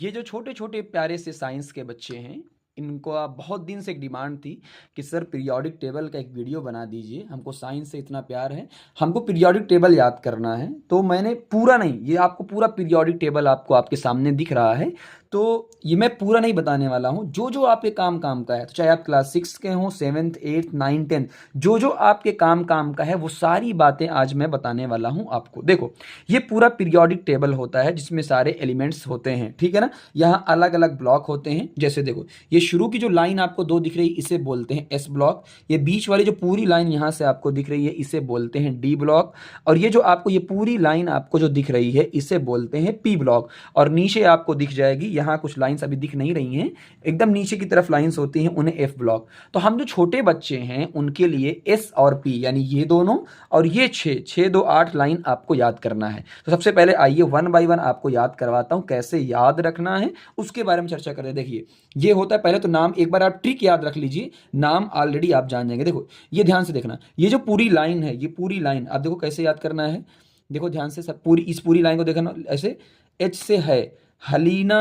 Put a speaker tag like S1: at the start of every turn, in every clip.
S1: ये जो छोटे छोटे प्यारे से साइंस के बच्चे हैं, इनको आप बहुत दिन से एक डिमांड थी कि सर पीरियोडिक टेबल का एक वीडियो बना दीजिए, हमको साइंस से इतना प्यार है, हमको पीरियोडिक टेबल याद करना है। तो मैंने पूरा नहीं, ये आपको पूरा पीरियोडिक टेबल आपको आपके सामने दिख रहा है, तो ये मैं पूरा नहीं बताने वाला हूँ। जो जो आपके काम काम का है, तो चाहे आप क्लास 6 के हों, 7th 8th 9th 10th, जो जो आपके काम काम का है वो सारी बातें आज मैं बताने वाला हूँ आपको। देखो, ये पूरा पीरियोडिक टेबल होता है जिसमें सारे एलिमेंट्स होते हैं, ठीक है ना। यहाँ अलग अलग ब्लॉक होते हैं। जैसे देखो, ये शुरू की जो लाइन आपको दो दिख रही है इसे बोलते हैं एस ब्लॉक। ये बीच वाली जो पूरी लाइन यहाँ से आपको दिख रही है इसे बोलते हैं डी ब्लॉक। और ये जो आपको ये पूरी लाइन आपको जो दिख रही है इसे बोलते हैं पी ब्लॉक। और नीचे आपको दिख जाएगी, यहाँ कुछ लाइंस अभी दिख नहीं रही हैं, एकदम नीचे की तरफ लाइंस होती हैं, उन्हें एफ ब्लॉक। तो हम जो छोटे बच्चे हैं उनके लिए एस और पी यानी ये दोनों और ये 6 6 2 8 लाइन आपको याद करना है। तो सबसे पहले आइए वन बाय वन आपको याद करवाता हूं कैसे याद रखना है, उसके बारे में चर्चा करें। देखिए, ये होता है पहले तो नाम, एक बार आप ट्रिक याद रख लीजिए, नाम ऑलरेडी आप जान जाएंगे। देखो, ये ध्यान से देखना, ये जो पूरी लाइन है, ये पूरी लाइन आप देखो कैसे याद करना है। देखो ध्यान से, सब पूरी इस पूरी लाइन को देखना ऐसे। एच से है हलीना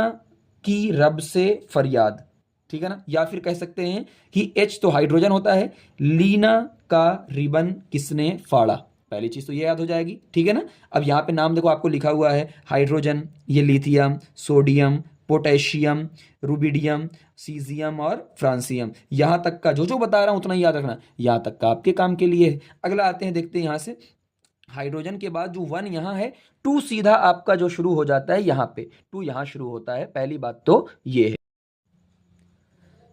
S1: की रब से फरियाद, ठीक है ना। या फिर कह सकते हैं कि एच तो हाइड्रोजन होता है, लीना का रिबन किसने फाड़ा, पहली चीज तो ये याद हो जाएगी, ठीक है ना। अब यहाँ पे नाम देखो आपको लिखा हुआ है हाइड्रोजन, ये lithium, sodium, potassium, rubidium, caesium और फ्रांसियम। यहाँ तक का जो जो बता रहा हूँ उतना ही याद रखना, यहाँ तक का आपके काम के लिए है। अगला आते हैं, देखते हैं यहाँ से। हाइड्रोजन के बाद जो वन यहाँ है, टू सीधा आपका जो शुरू हो जाता है यहाँ पे, टू यहाँ शुरू होता है, पहली बात तो ये है।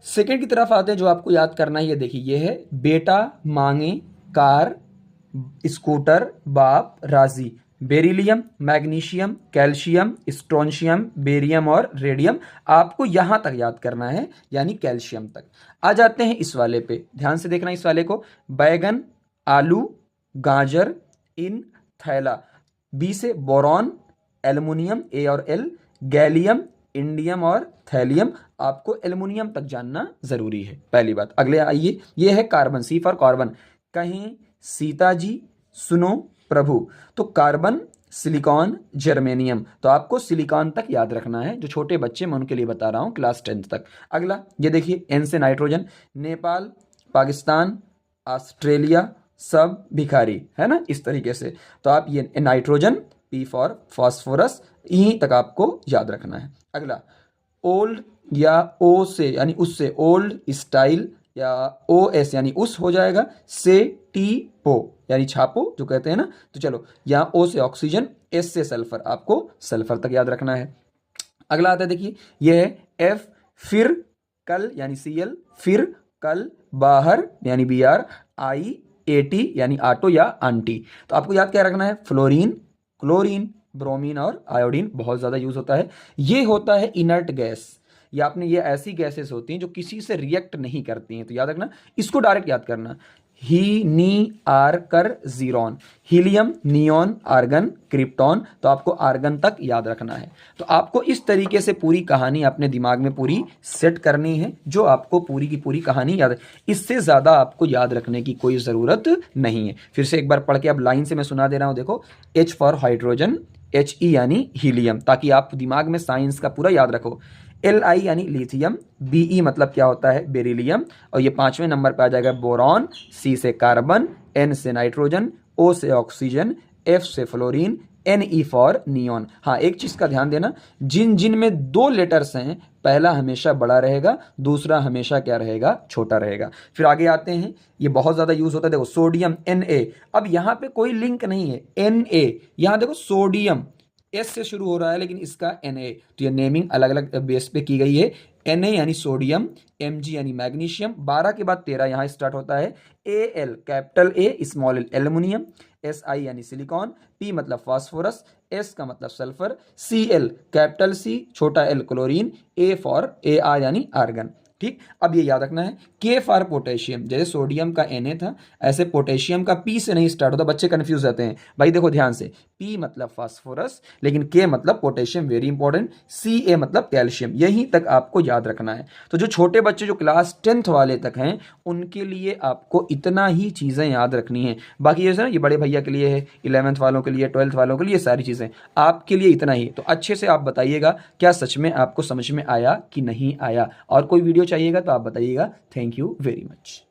S1: सेकेंड की तरफ आते हैं, जो आपको याद करना है, ये देखिए, ये है बेटा मांगे कार स्कूटर बाप राजी। Beryllium, magnesium, calcium, strontium, barium और रेडियम, आपको यहां तक याद करना है, यानी कैल्शियम तक। आ जाते हैं इस वाले पे, ध्यान से देखना इस वाले को। बैगन, आलू, गाजर, इन, थैला। बी से बोरॉन, एल्युमिनियम, ए और एल, गैलियम, इंडियम और थैलियम। आपको एल्युमिनियम तक जानना जरूरी है, पहली बात। अगले आइए, ये है कार्बन, सी फॉर कार्बन। कहीं सीता जी, सुनो प्रभु। तो कार्बन, सिलिकॉन, जर्मेनियम, तो आपको सिलिकॉन तक याद रखना है। जो छोटे बच्चे मैं उनके लिए बता रहा हूं, क्लास 10th तक। अगला ये देखिए, एन से नाइट्रोजन, नेपाल, पाकिस्तान, ऑस्ट्रेलिया, सब भिखारी, है ना, इस तरीके से। तो आप ये नाइट्रोजन, पी फॉर फॉस्फोरस, यहीं तक आपको याद रखना है। अगला ओल्ड या ओ से यानी उससे, ओल्ड स्टाइल या ओ एस यानी उस हो जाएगा, से टी पो यानी छापो जो कहते हैं ना। तो चलो, यहाँ ओ से ऑक्सीजन, एस से सल्फर, आपको सल्फर तक याद रखना है। अगला आता है, देखिए, यह है एफ, फिर कल यानी सी एल, फिर कल, बाहर यानी बी आर, आई, एटी यानी आटो या आंटी। तो आपको याद क्या रखना है, फ्लोरीन, क्लोरीन, ब्रोमीन और आयोडीन बहुत ज्यादा यूज होता है। ये होता है इनर्ट गैस, या आपने, ये ऐसी गैसेस होती हैं जो किसी से रिएक्ट नहीं करती हैं, तो याद रखना, इसको डायरेक्ट याद करना। ही नी आर कर जीरोन, हीलियम, नियोन, आर्गन, क्रिप्टॉन, तो आपको आर्गन तक याद रखना है। तो आपको इस तरीके से पूरी कहानी अपने दिमाग में पूरी सेट करनी है, जो आपको पूरी की पूरी कहानी याद है। इससे ज्यादा आपको याद रखने की कोई जरूरत नहीं है। फिर से एक बार पढ़ के अब लाइन से मैं सुना दे रहा हूं, देखो। H for hydrogen, H E यानी हीलियम, ताकि आप दिमाग में साइंस का पूरा याद रखो। एल आई यानी लिथियम, बी ई मतलब क्या होता है, बेरिलियम, और ये 5वें नंबर पे आ जाएगा बोरॉन, सी से कार्बन, एन से नाइट्रोजन, ओ से ऑक्सीजन, एफ से fluorine, N E for neon. हाँ, एक चीज का ध्यान देना, जिन जिन में 2 लेटर्स हैं, पहला हमेशा बड़ा रहेगा, दूसरा हमेशा क्या रहेगा, छोटा रहेगा। फिर आगे आते हैं, ये बहुत ज्यादा यूज होता है, देखो सोडियम, एन ए। अब यहाँ पे कोई लिंक नहीं है, एन ए, यहाँ देखो सोडियम एस से शुरू हो रहा है लेकिन इसका एन ए, तो ये नेमिंग अलग अलग बेस पे की गई है। एन ए यानी सोडियम, एम जी यानी मैग्नीशियम, 12 के बाद 13 यहां स्टार्ट होता है। A L capital A small L aluminium, S I यानी सिलिकॉन, पी मतलब फास्फोरस, एस का मतलब sulphur, C L capital C छोटा L chlorine, A for A R यानी आर्गन। ठीक, अब ये याद रखना है, के फॉर पोटेशियम, जैसे सोडियम का Na था, ऐसे पोटेशियम का पी से नहीं स्टार्ट होता, बच्चे कंफ्यूज रहते हैं। भाई देखो ध्यान से, P मतलब फास्फोरस, लेकिन K मतलब पोटेशियम, वेरी इंपॉर्टेंट, Ca मतलब कैल्शियम। यहीं तक आपको याद रखना है। तो जो छोटे बच्चे जो क्लास 10th वाले तक हैं उनके लिए आपको इतना ही चीज़ें याद रखनी है। बाकी ये ना, ये बड़े भैया के लिए है, 11th वालों के लिए, 12th वालों के लिए, सारी चीज़ें आपके लिए इतना ही। तो अच्छे से आप बताइएगा क्या सच में आपको समझ में आया कि नहीं आया, और कोई वीडियो चाहिएगा तो आप बताइएगा। Thank you very much.